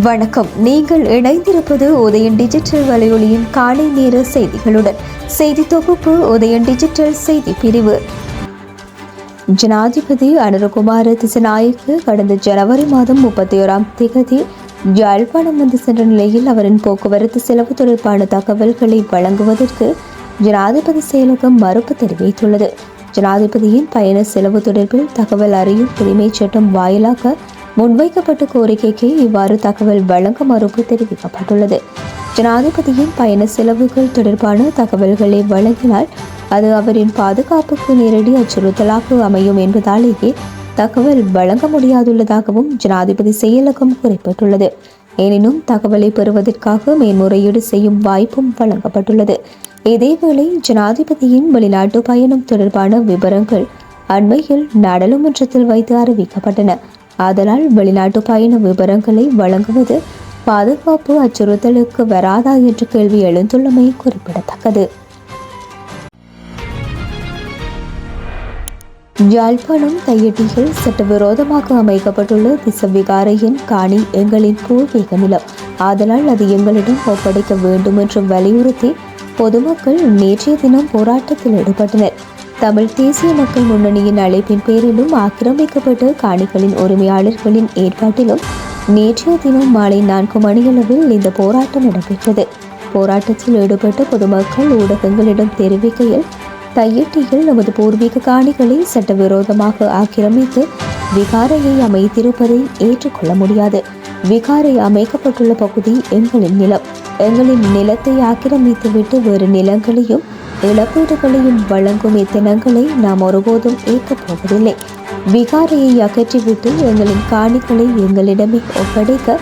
வணக்கம். நீங்கள் இணைந்திருப்பது உதயன் டிஜிட்டல் வலையொலியின் காலை நேர செய்திகளுடன். செய்தி தொகுப்பு உதயன் டிஜிட்டல் செய்தி பிரிவு. ஜனாதிபதி அனுரகுமார திசாநாயக்க கடந்த ஜனவரி மாதம் 31ஆம் தேதி யாழ்ப்பாணம் வந்து சென்ற நிலையில் அவரின் போக்குவரத்து செலவு தொடர்பான தகவல்களை வழங்குவதற்கு ஜனாதிபதி செயலகம் மறுப்பு தெரிவித்துள்ளது. ஜனாதிபதியின் பயண செலவு தொடர்பில் தகவல் அறியும் உரிமைச் சட்டம் வாயிலாக முன்வைக்கப்பட்ட கோரிக்கைக்கு இவ்வாறு தகவல் வழங்க மறுப்பு தெரிவிக்கப்பட்டுள்ளது. ஜனாதிபதியின் பயண செலவுகள் தொடர்பான தகவல்களை வழங்கினால் அது அவரின் பாதுகாப்புக்கு நேரடி அச்சுறுத்தலாக அமையும் என்பதாலேயே தகவல் வழங்க முடியாதுள்ளதாகவும் ஜனாதிபதி செயலகம் குறிப்பிட்டுள்ளது. எனினும் தகவலை பெறுவதற்காக மேன்முறையீடு செய்யும் வாய்ப்பும் வழங்கப்பட்டுள்ளது. இதேவேளை ஜனாதிபதியின் வெளிநாட்டு பயணம் தொடர்பான விவரங்கள் அண்மையில் நாடாளுமன்றத்தில் வைத்து அறிவிக்கப்பட்டன. ஆதலால் வெளிநாட்டு பயண விவரங்களை வழங்குவது பாதுகாப்பு அச்சுறுத்தலுக்கு வராதா என்ற கேள்வி எழுந்துள்ளமை குறிப்பிடத்தக்கது. யாழ்ப்பாணம் தையட்டியில் சட்டவிரோதமாக அமைக்கப்பட்டுள்ள திசவிகாரையின் காணி எங்களின் பூர்வீக நிலம், ஆதலால் அது எங்களிடம் ஒப்படைக்க வேண்டும் என்று வலியுறுத்தி பொதுமக்கள் நேற்றைய தினம் போராட்டத்தில் ஈடுபட்டனர். தமிழ் தேசிய மக்கள் முன்னணியின் அழைப்பின் பேரிலும் ஆக்கிரமிக்கப்பட்ட காணிகளின் உரிமையாளர்களின் ஏற்பாட்டிலும் நேற்றைய தினம் மாலை 4 மணியளவில் இந்த போராட்டம் இடம்பெற்றது. போராட்டத்தில் ஈடுபட்ட பொதுமக்கள் ஊடகங்களிடம் தெரிவிக்கையில், தையட்டியில் நமது பூர்வீக காணிகளை சட்டவிரோதமாக ஆக்கிரமித்து விகாரையை அமைத்திருப்பதை ஏற்றுக்கொள்ள முடியாது. விகாரை அமைக்கப்பட்டுள்ள பகுதி எங்களின் நிலம். எங்களின் நிலத்தை ஆக்கிரமித்துவிட்டு வேறு நிலங்களையும் இழப்பீடுகளையும் வழங்கும் இத்தினங்களை நாம் ஒருபோதும் ஏற்கப் போவதில்லை. விகாரையை அகற்றிவிட்டு எங்களின் காணிகளை எங்களிடமே ஒப்படைக்க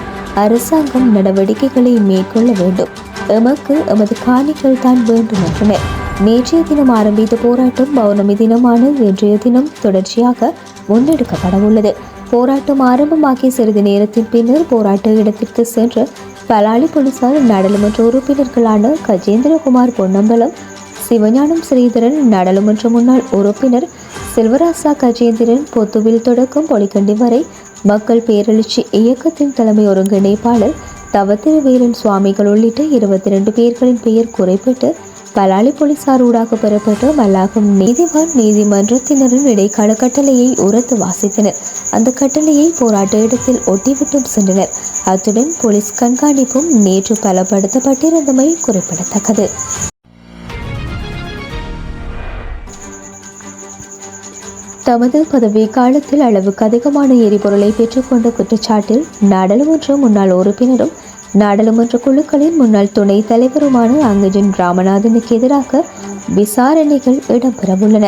அரசாங்கம் நடவடிக்கைகளை மேற்கொள்ள வேண்டும். எமக்கு எமது காணிகள் தான் வேண்டும் என்றனர். நேற்றைய தினம் ஆரம்பித்த போராட்டம் பௌர்ணமி தினமான இன்றைய தினம் தொடர்ச்சியாக முன்னெடுக்கப்பட உள்ளது. போராட்டம் ஆரம்பமாகிய சிறிது நேரத்தின் பின்னர் போராட்ட இடத்திற்கு சென்ற பலாலி போலீசார் நாடாளுமன்ற உறுப்பினர்களான கஜேந்திரகுமார் பொன்னம்பலம், சிவஞானம் ஸ்ரீதரன், நாடாளுமன்ற முன்னாள் உறுப்பினர் செல்வராசா கஜேந்திரன், பொத்துவில் தொடக்கம் பொலிகண்டி வரை மக்கள் பேரெழுச்சி இயக்கத்தின் தலைமை ஒருங்கிணைப்பாளர் தவத்திருவேலன் சுவாமிகள் உள்ளிட்ட 22 பேர்களின் பெயர் குறிப்பிட்டு பலாலி போலீசார் ஊடாக பெறப்பட்ட மல்லாகம் நீதிவான் நீதிமன்றத்தினரின் இடைக்கால கட்டளையை உரத்து வாசித்தனர். அந்த கட்டளையை போராட்ட இடத்தில் ஒட்டிவிட்டும் சென்றனர். அத்துடன் போலீஸ் கண்காணிப்பும் நேற்று பலப்படுத்தப்பட்டிருந்தமை குறிப்பிடத்தக்கது. தமது பதவி காலத்தில் அளவுக்கு அதிகமான எரிபொருளை பெற்றுக்கொண்ட குற்றச்சாட்டில் நாடாளுமன்ற முன்னாள் உறுப்பினரும் நாடாளுமன்ற குழுக்களின் முன்னாள் துணைத் தலைவருமான அங்கஜன் ராமநாதனுக்கு எதிராக விசாரணைகள் இடம்பெறவுள்ளன.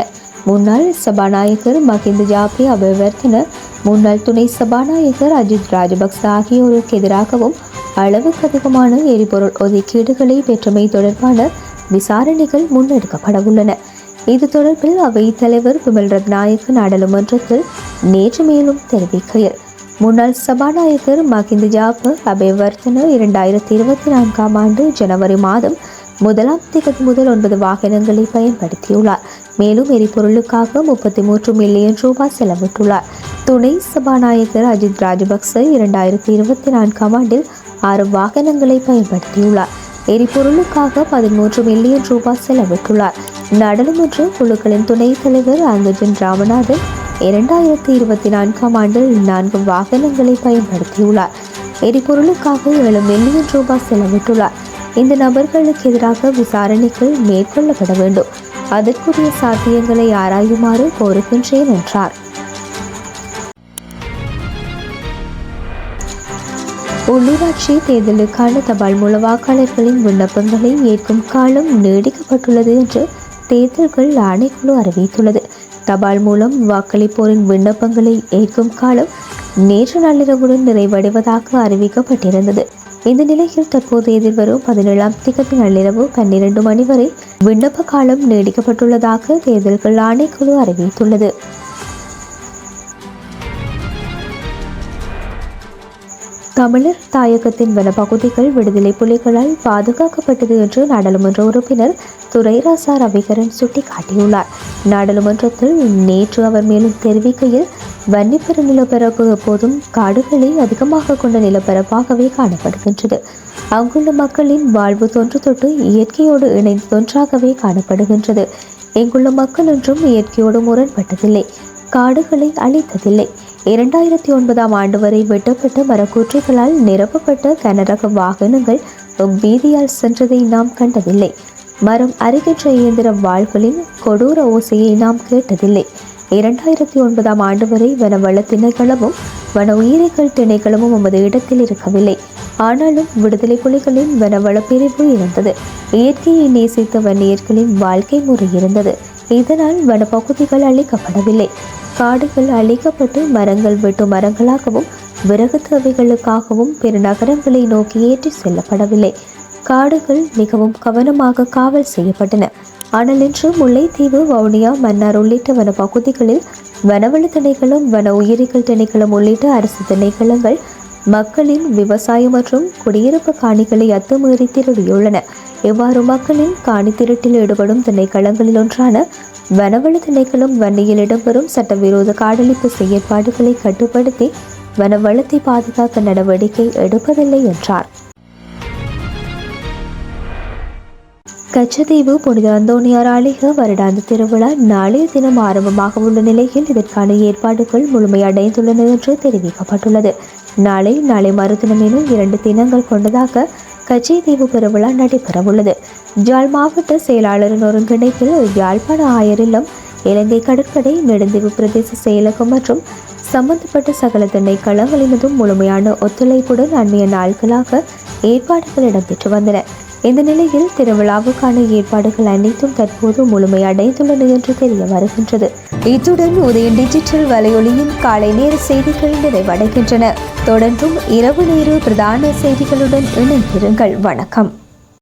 முன்னாள் சபாநாயகர் மஹிந்த ஜாபே அபவர்த்தன, முன்னாள் துணை சபாநாயகர் அஜித் ராஜபக்ச ஆகியோருக்கு எதிராகவும் அளவுக்கு அதிகமான எரிபொருள் ஒதுக்கீடுகளை பெற்றமை தொடர்பான விசாரணைகள் முன்னெடுக்கப்படவுள்ளன. இது தொடர்பில் அவைத் தலைவர் விமல் ரத்நாயக்க நாடாளுமன்றத்தில் நேற்று மேலும் தெரிவிக்கையில், முன்னாள் சபாநாயகர் மஹிந்த ஜாப அபேவர்த்தன 2024ஆம் ஆண்டு ஜனவரி மாதம் 1ஆம் தேதி முதல் 9 வாகனங்களை பயன்படுத்தியுள்ளார். மேலும் எரிபொருளுக்காக 33 மில்லியன் ரூபாய் செலவிட்டுள்ளார். துணை சபாநாயகர் அஜித் ராஜபக்ச 2024ஆம் ஆண்டில் 6 வாகனங்களை பயன்படுத்தியுள்ளார். எரிபொருளுக்காக 13 மில்லியன் ரூபாய் செலவிட்டுள்ளார். நாடாளுமன்ற குழுக்களின் துணைத் தலைவர் அங்கஜன் ராமநாதன் 2024ஆம் ஆண்டில் 4 வாகனங்களை பயன்படுத்தியுள்ளார். எரிபொருளுக்காக 7 மில்லியன் ரூபாய் செலவிட்டுள்ளார். இந்த நபர்களுக்கு எதிராக விசாரணைகள் மேற்கொள்ளப்பட வேண்டும். அதற்குரிய சாத்தியங்களை ஆராயுமாறு கோருகின்றேன் என்றார். உள்ளூராட்சி தேர்தலுக்கான தபால் மூல வாக்காளர்களின் விண்ணப்பங்களை ஏற்கும் காலம் நீடிக்கப்பட்டுள்ளது என்று தேர்தல்கள் ஆணைக்குழு அறிவித்துள்ளது. தபால் மூலம் வாக்களிப்போரின் விண்ணப்பங்களை ஏற்கும் காலம் நேற்று நள்ளிரவுடன் நிறைவடைவதாக அறிவிக்கப்பட்டிருந்தது. இந்த நிலையில் தற்போது எதிர்வரும் 17ஆம் தேதி நள்ளிரவு 12 மணி வரை விண்ணப்ப காலம் நீடிக்கப்பட்டுள்ளதாக தேர்தல்கள் ஆணைக்குழு அறிவித்துள்ளது. தமிழர் தாயகத்தின் வனப்பகுதிகள் விடுதலை புலிகளால் பாதுகாக்கப்பட்டது என்று நாடாளுமன்ற உறுப்பினர் துரைராசா ரவிகரன் சுட்டிக்காட்டியுள்ளார். நாடாளுமன்றத்தில் நேற்று அவர் மேலும் தெரிவிக்கையில், வன்னிப்பெரு நிலப்பரப்பு எப்போதும் காடுகளை அதிகமாக கொண்ட நிலப்பரப்பாகவே காணப்படுகின்றது. அங்குள்ள மக்களின் வாழ்வு தொன்று தொட்டு இயற்கையோடு இணைந்த தொன்றாகவே காணப்படுகின்றது. இங்குள்ள மக்கள் என்றும் இயற்கையோடு முரண்பட்டதில்லை, காடுகளை அழித்ததில்லை. 2009ஆம் ஆண்டு வரை வெட்டப்பட்ட மரக்கூற்றுகளால் நிரப்பப்பட்ட கனரக வாகனங்கள் வீதியால் சென்றதை நாம் கண்டதில்லை. மரம் அருகின்ற இயந்திர வாள்களின் கொடூர ஓசையை நாம் கேட்டதில்லை. 2009ஆம் ஆண்டு வரை வனவள திணைக்களமும் வன உயிரிகள் திணைக்களமும் நமது இடத்தில் இருக்கவில்லை. ஆனாலும் விடுதலை புலிகளின் வனவள பிரிவு இருந்தது. இயற்கையை நேசித்த வன்னியர்களின் வாழ்க்கை முறை இருந்தது. இதனால் வனப்பகுதிகள் அழிக்கப்படவில்லை. காடுகள் அழிக்கப்பட்டு மரங்கள் வெட்டு மரங்களாகவும் விறகு தேவைகளுக்காகவும் பெருநகரங்களை நோக்கி ஏற்றி செல்லப்படவில்லை. காடுகள் மிகவும் கவனமாக காவல் செய்யப்பட்டன. ஆனால் இன்று முல்லைத்தீவு, வவுனியா, மன்னார் உள்ளிட்ட வனப்பகுதிகளில் வனவள திணைக்களம், வன உயிரிகள் திணைக்களம் உள்ளிட்ட அரசு திணைக்களங்கள் மக்களின் விவசாயம் மற்றும் குடியிருப்பு காணிகளை அத்துமீறி திருடியுள்ளன. இவ்வாறு மக்களின் காணி திருட்டில் ஈடுபடும் திணைக்களங்களில் ஒன்றான வனவள திணைக்களம் வன்னியில் இடம்பெறும் சட்டவிரோத காடழிப்பு செயற்பாடுகளை கட்டுப்படுத்தி வனவளத்தை பாதுகாக்க நடவடிக்கை எடுப்பதில்லை என்றார். கச்சத்தீவு புனித அந்தோணியார் ஆலய வருடாந்த திருவிழா நாளைய தினம் ஆரம்பமாக உள்ள நிலையில் இதற்கான ஏற்பாடுகள் முழுமையடைந்துள்ளன என்று தெரிவிக்கப்பட்டுள்ளது. நாளை மறுதினம் என 2 தினங்கள் கொண்டதாக கச்சத்தீவு பெருவிழா நடைபெறவுள்ளது. யாழ் மாவட்ட செயலாளரின் ஒருங்கிணைப்பில் யாழ்ப்பாண ஆயர் இல்லம், இலங்கை கடற்படை, நெடுந்தீவு பிரதேச செயலகம் மற்றும் சம்பந்தப்பட்ட சகல திணைக்களங்களினதும் முழுமையான ஒத்துழைப்புடன் அண்மைய நாட்களாக ஏற்பாடுகள் இடம்பெற்று வந்தன. இந்த நிலையில் திருவிழாவுக்கான ஏற்பாடுகள் அனைத்தும் தற்போது முழுமையடைந்துள்ளன என்று தெரிய வருகின்றது. இத்துடன் உதயன் டிஜிட்டல் வலையொலியின் காலை நேர செய்திகள் நிறைவடைகின்றன. தொடர்ந்தும் இரவு நேர பிரதான செய்திகளுடன் இணைந்திருங்கள். வணக்கம்.